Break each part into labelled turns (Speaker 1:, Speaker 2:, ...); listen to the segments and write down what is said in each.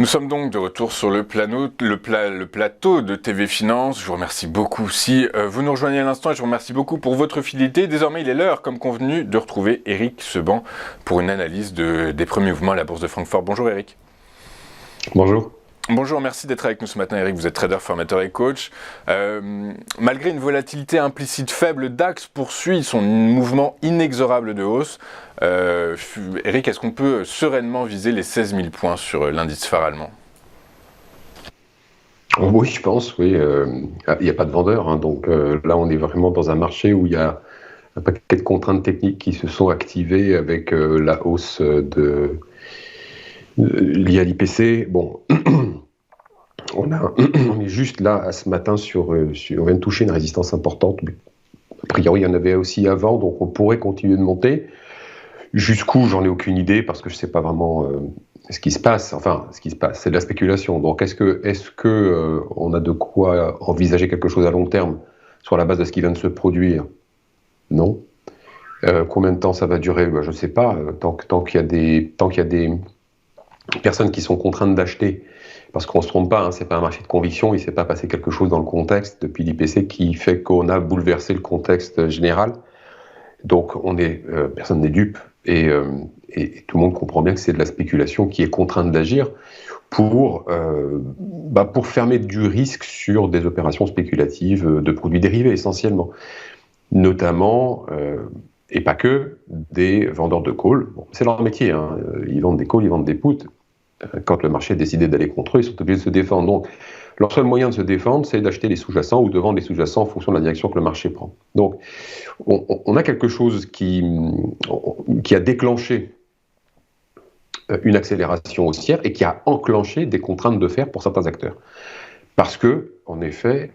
Speaker 1: sommes donc de retour sur le plateau de TV Finance. Je vous remercie beaucoup si vous nous rejoignez à l'instant et je vous remercie beaucoup pour votre fidélité. Désormais, il est l'heure, comme convenu, de retrouver Eric Seban pour une analyse des premiers mouvements à la Bourse de Francfort. Bonjour Eric.
Speaker 2: Bonjour.
Speaker 1: Bonjour, merci d'être avec nous ce matin Eric, vous êtes trader, formateur et coach. Malgré une volatilité implicite faible, le DAX poursuit son mouvement inexorable de hausse. Eric, est-ce qu'on peut sereinement viser les 16 000 points sur l'indice phare allemand ?
Speaker 2: Oui, je pense, oui. Il n'y a pas de vendeur, hein, donc là on est vraiment dans un marché où il y a un paquet de contraintes techniques qui se sont activées avec la hausse liée à l'IPC. Bon, on est juste là ce matin on vient de toucher une résistance importante. Mais a priori, il y en avait aussi avant, donc on pourrait continuer de monter. Jusqu'où, j'en ai aucune idée parce que je ne sais pas vraiment ce qui se passe. Enfin, ce qui se passe, c'est de la spéculation. Donc, est-ce que on a de quoi envisager quelque chose à long terme sur la base de ce qui vient de se produire ? Non. Combien de temps ça va durer ? Je ne sais pas. Tant qu'il y a des personnes qui sont contraintes d'acheter, parce qu'on ne se trompe pas, hein, c'est pas un marché de conviction, il ne s'est pas passé quelque chose dans le contexte depuis l'IPC qui fait qu'on a bouleversé le contexte général. Donc, personne n'est dupe et tout le monde comprend bien que c'est de la spéculation qui est contrainte d'agir pour fermer du risque sur des opérations spéculatives de produits dérivés essentiellement, notamment, et pas que, des vendeurs de call. Bon, c'est leur métier, hein. Ils vendent des calls, ils vendent des puts. Quand le marché a décidé d'aller contre eux, ils sont obligés de se défendre. Donc, leur seul moyen de se défendre, c'est d'acheter les sous-jacents ou de vendre les sous-jacents en fonction de la direction que le marché prend. Donc, on a quelque chose qui a déclenché une accélération haussière et qui a enclenché des contraintes de fer pour certains acteurs. Parce que, en effet,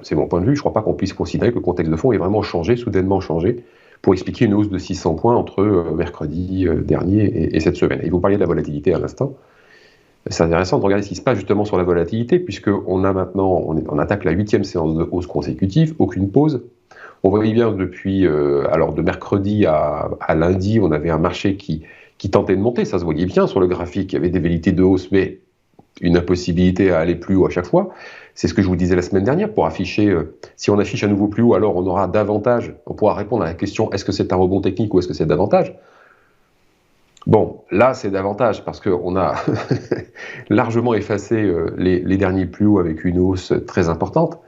Speaker 2: c'est mon point de vue, je ne crois pas qu'on puisse considérer que le contexte de fond est vraiment changé, soudainement changé, pour expliquer une hausse de 600 points entre mercredi dernier et cette semaine. Et vous parliez de la volatilité à l'instant. C'est intéressant de regarder ce qui se passe justement sur la volatilité, puisqu'on a maintenant, on attaque la 8e séance de hausse consécutive, aucune pause. On voyait bien depuis, de mercredi à lundi, on avait un marché qui tentait de monter, ça se voyait bien sur le graphique, il y avait des velléités de hausse, mais une impossibilité à aller plus haut à chaque fois. C'est ce que je vous disais la semaine dernière, pour afficher, si on affiche à nouveau plus haut, alors on aura davantage, on pourra répondre à la question, est-ce que c'est un rebond technique ou est-ce que c'est davantage ? Bon, là c'est davantage, parce qu'on a largement effacé les derniers plus hauts avec une hausse très importante.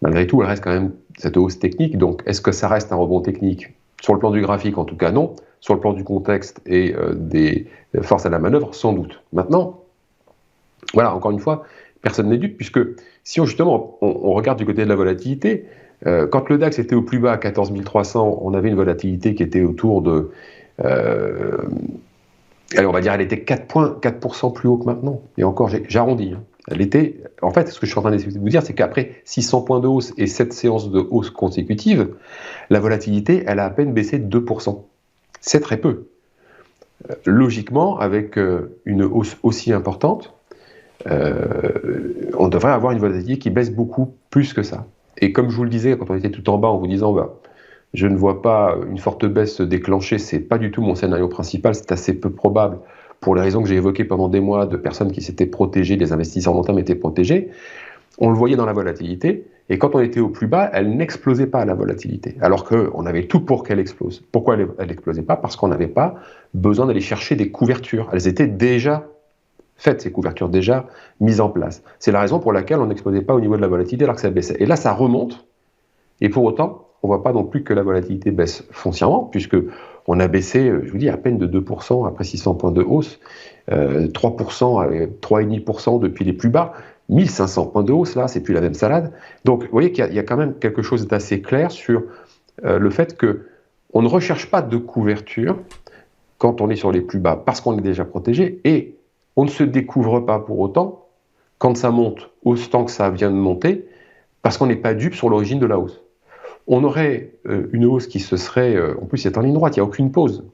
Speaker 2: Malgré tout, elle reste quand même cette hausse technique, donc est-ce que ça reste un rebond technique ? Sur le plan du graphique, en tout cas non. Sur le plan du contexte et des forces à la manœuvre, sans doute. Maintenant, voilà, encore une fois, personne n'est dupe, puisque si on regarde du côté de la volatilité, quand le DAX était au plus bas à 14 300, on avait une volatilité qui était autour de... on va dire elle était 4% plus haut que maintenant. Et encore, j'arrondis. Hein. Elle était... En fait, ce que je suis en train de vous dire, c'est qu'après 600 points de hausse et 7 séances de hausse consécutives, la volatilité, elle a à peine baissé de 2%. C'est très peu. Logiquement, avec une hausse aussi importante, on devrait avoir une volatilité qui baisse beaucoup plus que ça. Et comme je vous le disais, quand on était tout en bas en vous disant je ne vois pas une forte baisse se déclencher, c'est pas du tout mon scénario principal, c'est assez peu probable pour les raisons que j'ai évoquées pendant des mois de personnes qui s'étaient protégées, des investisseurs long terme étaient protégés. On le voyait dans la volatilité, et quand on était au plus bas, elle n'explosait pas la volatilité, alors qu'on avait tout pour qu'elle explose. Pourquoi elle n'explosait pas ? Parce qu'on n'avait pas besoin d'aller chercher des couvertures. Elles étaient déjà faites, ces couvertures déjà mises en place. C'est la raison pour laquelle on n'explosait pas au niveau de la volatilité alors que ça baissait. Et là, ça remonte, et pour autant, on ne voit pas non plus que la volatilité baisse foncièrement, puisque on a baissé, je vous dis, à peine de 2% après 600 points de hausse, 3%, 3,5% depuis les plus bas, 1500 points de hausse, là, c'est plus la même salade. Donc, vous voyez qu'il y a quand même quelque chose d'assez clair sur le fait qu'on ne recherche pas de couverture quand on est sur les plus bas, parce qu'on est déjà protégé, et on ne se découvre pas pour autant quand ça monte autant que ça vient de monter, parce qu'on n'est pas dupe sur l'origine de la hausse. On aurait une hausse qui se serait... en plus, c'est en ligne droite, il n'y a aucune pause.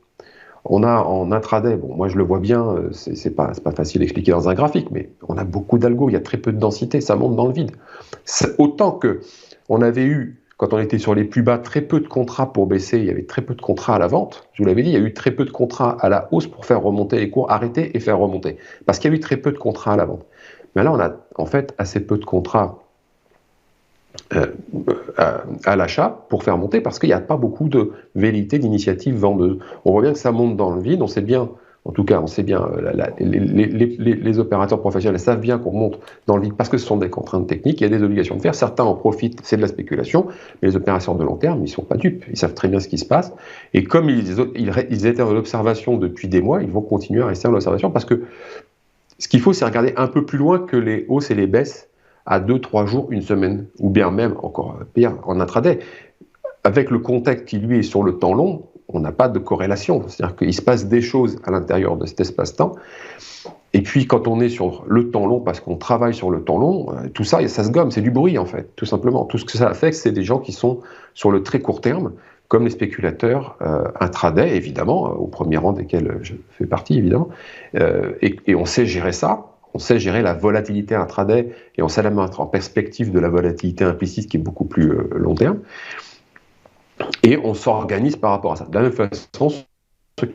Speaker 2: On a en intraday, bon, moi je le vois bien, c'est pas facile à expliquer dans un graphique, mais on a beaucoup d'algo, il y a très peu de densité, ça monte dans le vide. Autant que on avait eu, quand on était sur les plus bas, très peu de contrats pour baisser, il y avait très peu de contrats à la vente. Je vous l'avais dit, il y a eu très peu de contrats à la hausse pour faire remonter les cours, arrêter et faire remonter. Parce qu'il y a eu très peu de contrats à la vente. Mais là, on a en fait assez peu de contrats à l'achat pour faire monter, parce qu'il n'y a pas beaucoup de velléité d'initiatives vendeuses. On voit bien que ça monte dans le vide, on sait bien, en tout cas, on sait bien, les opérateurs professionnels savent bien qu'on monte dans le vide parce que ce sont des contraintes techniques, il y a des obligations de faire, certains en profitent, c'est de la spéculation, mais les opérateurs de long terme, ils ne sont pas dupes, ils savent très bien ce qui se passe, et comme ils étaient dans l'observation depuis des mois, ils vont continuer à rester dans l'observation, parce que ce qu'il faut, c'est regarder un peu plus loin que les hausses et les baisses à 2-3 jours, une semaine, ou bien même, encore pire, en intraday. Avec le contexte qui, lui, est sur le temps long, on n'a pas de corrélation. C'est-à-dire qu'il se passe des choses à l'intérieur de cet espace-temps. Et puis, quand on est sur le temps long, parce qu'on travaille sur le temps long, tout ça, ça se gomme, c'est du bruit, en fait, tout simplement. Tout ce que ça affecte, c'est des gens qui sont sur le très court terme, comme les spéculateurs intraday, évidemment, au premier rang desquels je fais partie, évidemment. Et on sait gérer ça. On sait gérer la volatilité intraday et on sait la mettre en perspective de la volatilité implicite qui est beaucoup plus long terme. Et on s'organise par rapport à ça. De la même façon, ceux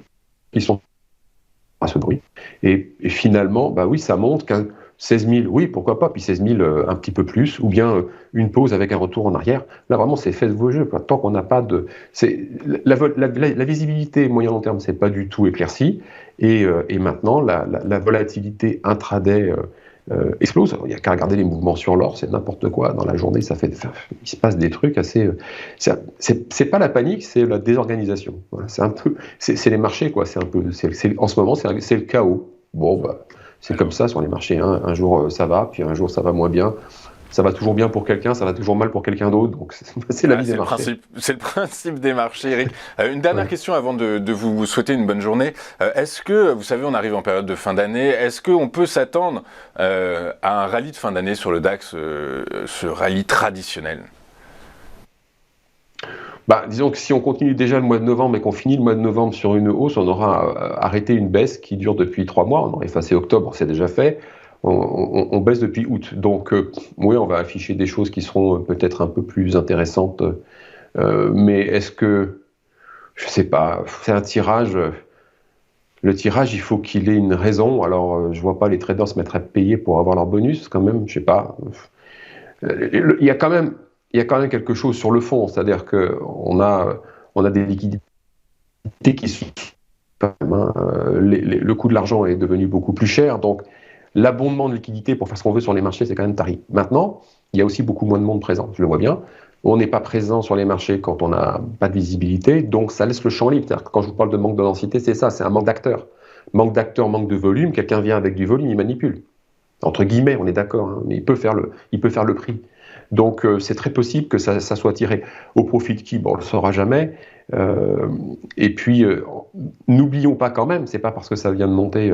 Speaker 2: qui sont à ce bruit. Et finalement, bah oui, ça montre qu'un 16 000, oui, pourquoi pas, puis 16 000 un petit peu plus, ou bien une pause avec un retour en arrière. Là, vraiment, c'est fait de vos jeux, quoi. Tant qu'on n'a pas de... La visibilité moyen-long terme, c'est pas du tout éclairci. Et maintenant, la volatilité intraday explose. Il n'y a qu'à regarder les mouvements sur l'or, c'est n'importe quoi. Dans la journée, il se passe des trucs assez... c'est pas la panique, c'est la désorganisation. Voilà, c'est les marchés, quoi. C'est un peu... en ce moment, c'est le chaos. Bon, bah... C'est comme ça sur les marchés, hein. Un jour ça va, puis un jour ça va moins bien. Ça va toujours bien pour quelqu'un, ça va toujours mal pour quelqu'un d'autre. Donc c'est la vie des marchés.
Speaker 1: C'est le principe des marchés, Eric. Une dernière question avant de vous souhaiter une bonne journée. Est-ce que, vous savez, on arrive en période de fin d'année, est-ce qu'on peut s'attendre à un rallye de fin d'année sur le DAX, ce rallye traditionnel ?
Speaker 2: Bah, disons que si on continue déjà le mois de novembre et qu'on finit le mois de novembre sur une hausse, on aura arrêté une baisse qui dure depuis 3 mois. On aura effacé octobre, c'est déjà fait. On baisse depuis août. Donc, oui, on va afficher des choses qui seront peut-être un peu plus intéressantes. Mais est-ce que, je sais pas, c'est un tirage. Le tirage, il faut qu'il ait une raison. Alors, je vois pas les traders se mettre à payer pour avoir leur bonus, quand même. Je sais pas. Il y a quand même quelque chose sur le fond, c'est-à-dire qu'on a des liquidités qui sont... le coût de l'argent est devenu beaucoup plus cher, donc l'abondement de liquidités pour faire ce qu'on veut sur les marchés, c'est quand même tarif. Maintenant, il y a aussi beaucoup moins de monde présent, je le vois bien. On n'est pas présent sur les marchés quand on n'a pas de visibilité, donc ça laisse le champ libre. C'est-à-dire que quand je vous parle de manque de densité, c'est ça, c'est un manque d'acteurs. Manque d'acteurs, manque de volume, quelqu'un vient avec du volume, il manipule. Entre guillemets, on est d'accord, hein, mais il peut faire le prix. Donc c'est très possible que ça soit tiré au profit de qui, bon, on ne le saura jamais. Et puis, n'oublions pas quand même, c'est pas parce que ça vient de monter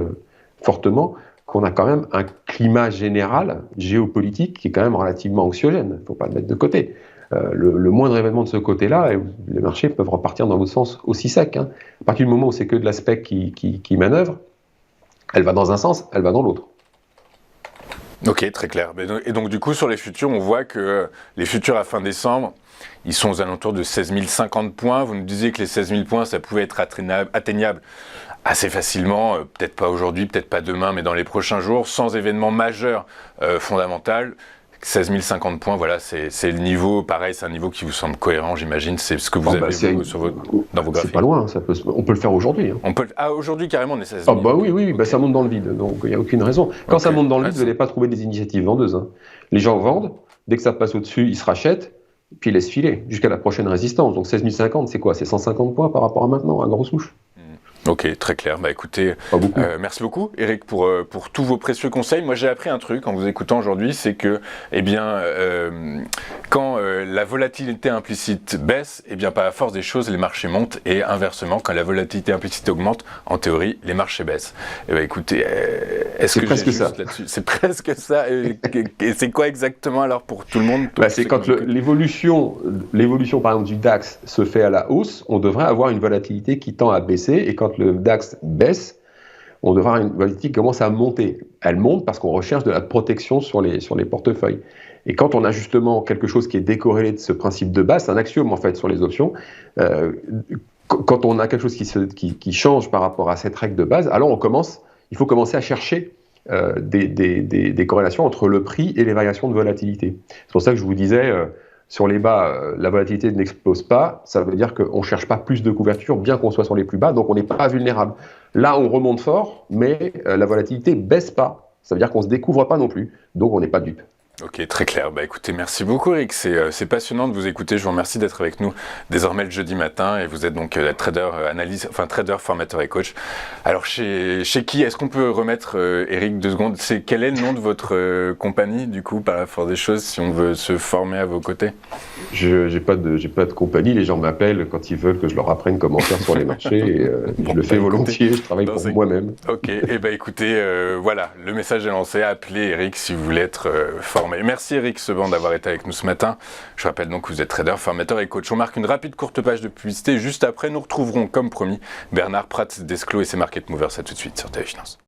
Speaker 2: fortement qu'on a quand même un climat général géopolitique qui est quand même relativement anxiogène. Il ne faut pas le mettre de côté. Le moindre événement de ce côté-là, les marchés peuvent repartir dans l'autre sens aussi sec. Hein. À partir du moment où c'est que de l'aspect qui manœuvre, elle va dans un sens, elle va dans l'autre.
Speaker 1: Ok, très clair. Et donc du coup, sur les futurs, on voit que les futurs à fin décembre, ils sont aux alentours de 16 050 points. Vous nous disiez que les 16 000 points, ça pouvait être atteignable assez facilement, peut-être pas aujourd'hui, peut-être pas demain, mais dans les prochains jours, sans événement majeur fondamental. 16 050 points, voilà, c'est le niveau, pareil, c'est un niveau qui vous semble cohérent, j'imagine, c'est ce que vous avez dans vos graphiques.
Speaker 2: C'est pas loin, on peut le faire aujourd'hui. Hein.
Speaker 1: Aujourd'hui, carrément, on est 16 000.
Speaker 2: Ah bah oui, okay. Bah ça monte dans le vide, donc il n'y a aucune raison. Quand ça monte dans le vide, vous n'allez pas trouver des initiatives vendeuses. Hein. Les gens vendent, dès que ça passe au-dessus, ils se rachètent, puis ils laissent filer, jusqu'à la prochaine résistance. Donc 16 050, c'est quoi ? C'est 150 points par rapport à maintenant, à grosse souche.
Speaker 1: Ok, très clair. Bah écoutez, merci beaucoup, Eric, pour tous vos précieux conseils. Moi, j'ai appris un truc en vous écoutant aujourd'hui, c'est que, eh bien, quand la volatilité implicite baisse, eh bien, par la force des choses, les marchés montent, et inversement, quand la volatilité implicite augmente, en théorie, les marchés baissent. Eh bien, écoutez, est-ce que
Speaker 2: presque
Speaker 1: j'ai
Speaker 2: ça.
Speaker 1: juste là-dessus ? C'est presque ça. Et c'est quoi exactement alors pour tout le monde ?
Speaker 2: C'est quand l'évolution, par exemple, du DAX se fait à la hausse, on devrait avoir une volatilité qui tend à baisser, et quand le DAX baisse, on devra avoir une volatilité qui commence à monter. Elle monte parce qu'on recherche de la protection sur les portefeuilles. Et quand on a justement quelque chose qui est décorrélé de ce principe de base, c'est un axiome en fait sur les options, quand on a quelque chose qui change par rapport à cette règle de base, alors il faut commencer à chercher des corrélations entre le prix et les variations de volatilité. C'est pour ça que je vous disais, sur les bas, la volatilité n'explose pas, ça veut dire qu'on ne cherche pas plus de couverture, bien qu'on soit sur les plus bas, donc on n'est pas vulnérable. Là, on remonte fort, mais la volatilité ne baisse pas, ça veut dire qu'on ne se découvre pas non plus, donc on n'est pas dupe.
Speaker 1: Ok, très clair. Bah écoutez, merci beaucoup Eric, c'est passionnant de vous écouter, je vous remercie d'être avec nous désormais le jeudi matin, et vous êtes donc trader trader, formateur et coach. Alors chez qui, est-ce qu'on peut remettre Eric 2 secondes, quel est le nom de votre compagnie du coup, par la force des choses, si on veut se former à vos côtés?
Speaker 2: J'ai pas de compagnie, les gens m'appellent quand ils veulent que je leur apprenne comment faire sur les marchés, et je le fais volontiers, je travaille pour moi-même.
Speaker 1: Ok, et bah écoutez, voilà, le message est lancé, appelez Eric si vous voulez être formé. Merci Eric Seban d'avoir été avec nous ce matin. Je rappelle donc que vous êtes trader, formateur et coach. On marque une rapide courte page de publicité. Juste après, nous retrouverons, comme promis, Bernard Prats d'Esclos et ses Market Movers. À tout de suite sur TV Finance.